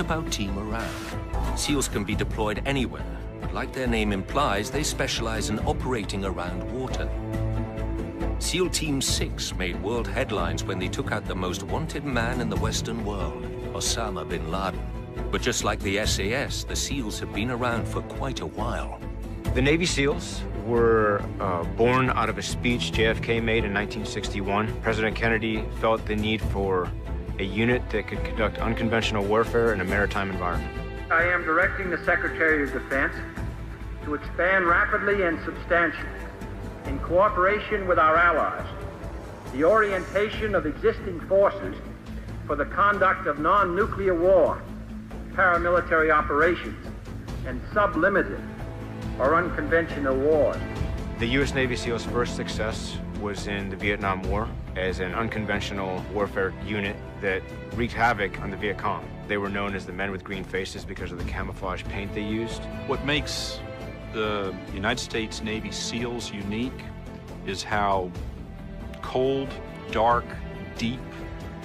not about team morale. SEALs can be deployed anywhere, but like their name implies, they specialize in operating around water. SEAL Team 6 made world headlines when they took out the most wanted man in the Western world, Osama bin Laden. But just like the SAS, the SEALs have been around for quite a while. The Navy SEALs were born out of a speech JFK made in 1961. President Kennedy felt the need for a unit that could conduct unconventional warfare in a maritime environment. I am directing the Secretary of Defense to expand rapidly and substantially, in cooperation with our allies, the orientation of existing forces for the conduct of non-nuclear war, paramilitary operations, and sublimited or unconventional wars. The U.S. Navy SEALs' first success was in the Vietnam War as an unconventional warfare unit that wreaked havoc on the Viet Cong. They were known as the men with green faces because of the camouflage paint they used. What makes the United States Navy SEALs unique is how cold, dark, deep,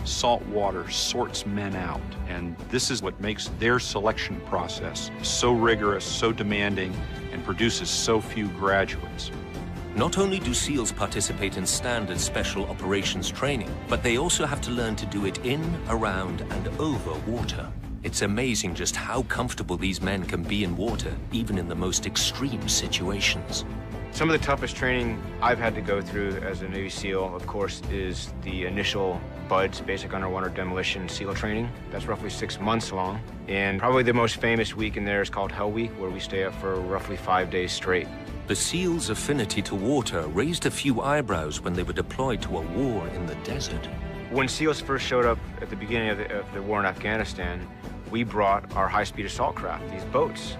salt water sorts men out. And this is what makes their selection process so rigorous, so demanding, and produces so few graduates. Not only do SEALs participate in standard special operations training, but they also have to learn to do it in, around, and over water. It's amazing just how comfortable these men can be in water, even in the most extreme situations. Some of the toughest training I've had to go through as a Navy SEAL, of course, is the initial BUDS, Basic Underwater Demolition SEAL training. That's roughly 6 months long. And probably the most famous week in there is called Hell Week, where we stay up for roughly 5 days straight. The SEALs' affinity to water raised a few eyebrows when they were deployed to a war in the desert. When SEALs first showed up at the beginning of the war in Afghanistan, we brought our high-speed assault craft, these boats.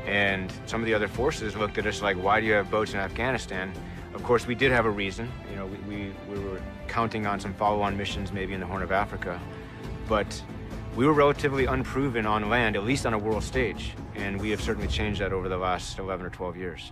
And some of the other forces looked at us like, why do you have boats in Afghanistan? Of course, we did have a reason. You know, we were counting on some follow-on missions maybe in the Horn of Africa. But we were relatively unproven on land, at least on a world stage. And we have certainly changed that over the last 11 or 12 years.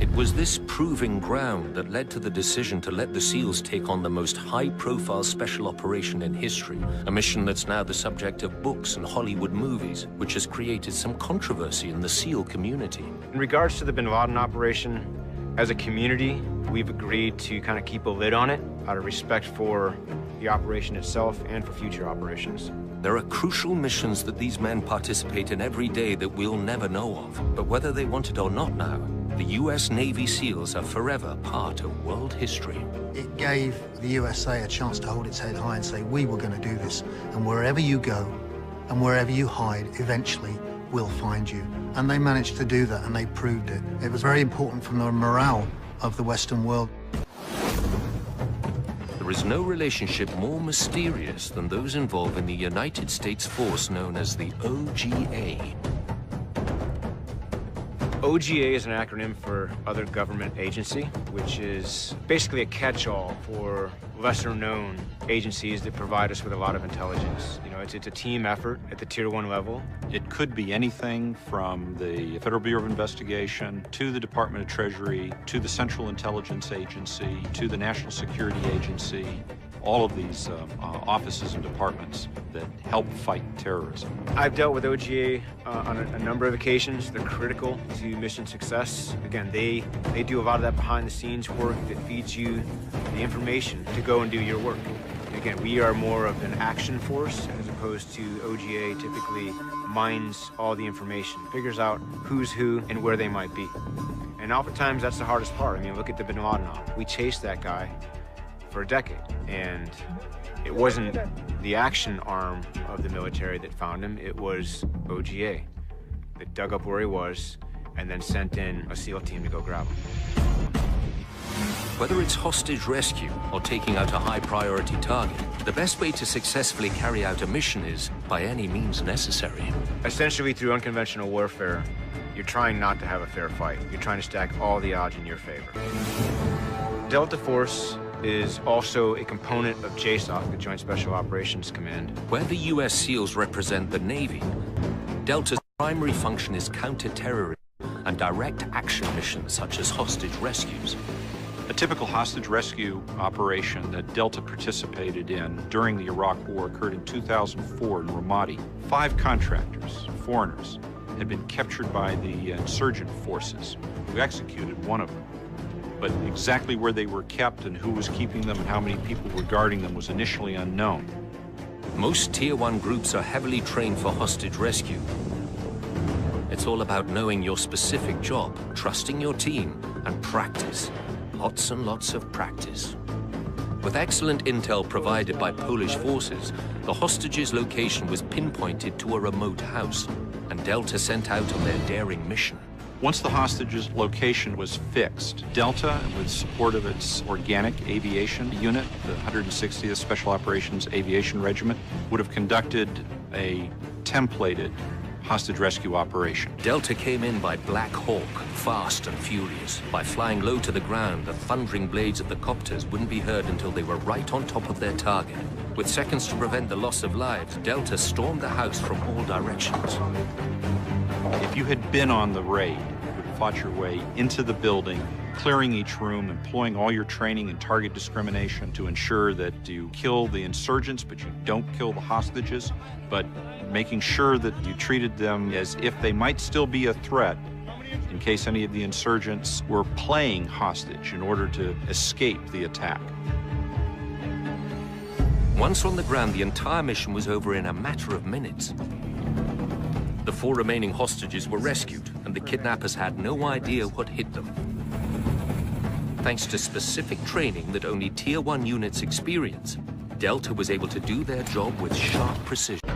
It was this proving ground that led to the decision to let the SEALs take on the most high-profile special operation in history, a mission that's now the subject of books and Hollywood movies, which has created some controversy in the SEAL community. In regards to the bin Laden operation, as a community, we've agreed to kind of keep a lid on it out of respect for the operation itself and for future operations. There are crucial missions that these men participate in every day that we'll never know of. But whether they want it or not now, the U.S. Navy SEALs are forever part of world history. It gave the USA a chance to hold its head high and say, we were going to do this. And wherever you go and wherever you hide, eventually we'll find you. And they managed to do that, and they proved it. It was very important for the morale of the Western world. There is no relationship more mysterious than those involved in the United States force known as the OGA. OGA is an acronym for Other Government Agency, which is basically a catch-all for lesser-known agencies that provide us with a lot of intelligence. You know, it's a team effort at the Tier 1 level. It could be anything from the Federal Bureau of Investigation to the Department of Treasury to the Central Intelligence Agency to the National Security Agency. All of these offices and departments that help fight terrorism. I've dealt with OGA on a number of occasions. They're critical to mission success. Again, they do a lot of that behind-the-scenes work that feeds you the information to go and do your work. Again, we are more of an action force as opposed to OGA typically mines all the information, figures out who's who and where they might be. And oftentimes that's the hardest part. I mean, look at the bin Laden op. We chased that guy for a decade, and it wasn't the action arm of the military that found him, it was OGA that dug up where he was and then sent in a SEAL team to go grab him. Whether it's hostage rescue or taking out a high-priority target, the best way to successfully carry out a mission is by any means necessary. Essentially, through unconventional warfare, you're trying not to have a fair fight. You're trying to stack all the odds in your favor. Delta Force is also a component of JSOC, the Joint Special Operations Command. Where the U.S. SEALs represent the Navy, Delta's primary function is counter-terrorism and direct action missions such as hostage rescues. A typical hostage rescue operation that Delta participated in during the Iraq War occurred in 2004 in Ramadi. 5 contractors, foreigners, had been captured by the insurgent forces, who executed one of them. But exactly where they were kept and who was keeping them and how many people were guarding them was initially unknown. Most Tier 1 groups are heavily trained for hostage rescue. It's all about knowing your specific job, trusting your team, and practice. Lots and lots of practice. With excellent intel provided by Polish forces, the hostages' location was pinpointed to a remote house, and Delta sent out on their daring mission. Once the hostages' location was fixed, Delta, with support of its organic aviation unit, the 160th Special Operations Aviation Regiment, would have conducted a templated hostage rescue operation. Delta came in by Black Hawk, fast and furious. By flying low to the ground, the thundering blades of the copters wouldn't be heard until they were right on top of their target. With seconds to prevent the loss of lives, Delta stormed the house from all directions. If you had been on the raid, you would have fought your way into the building, clearing each room, employing all your training and target discrimination to ensure that you kill the insurgents, but you don't kill the hostages, but making sure that you treated them as if they might still be a threat in case any of the insurgents were playing hostage in order to escape the attack. Once on the ground, the entire mission was over in a matter of minutes. The 4 remaining hostages were rescued, and the kidnappers had no idea what hit them. Thanks to specific training that only Tier 1 units experience, Delta was able to do their job with sharp precision.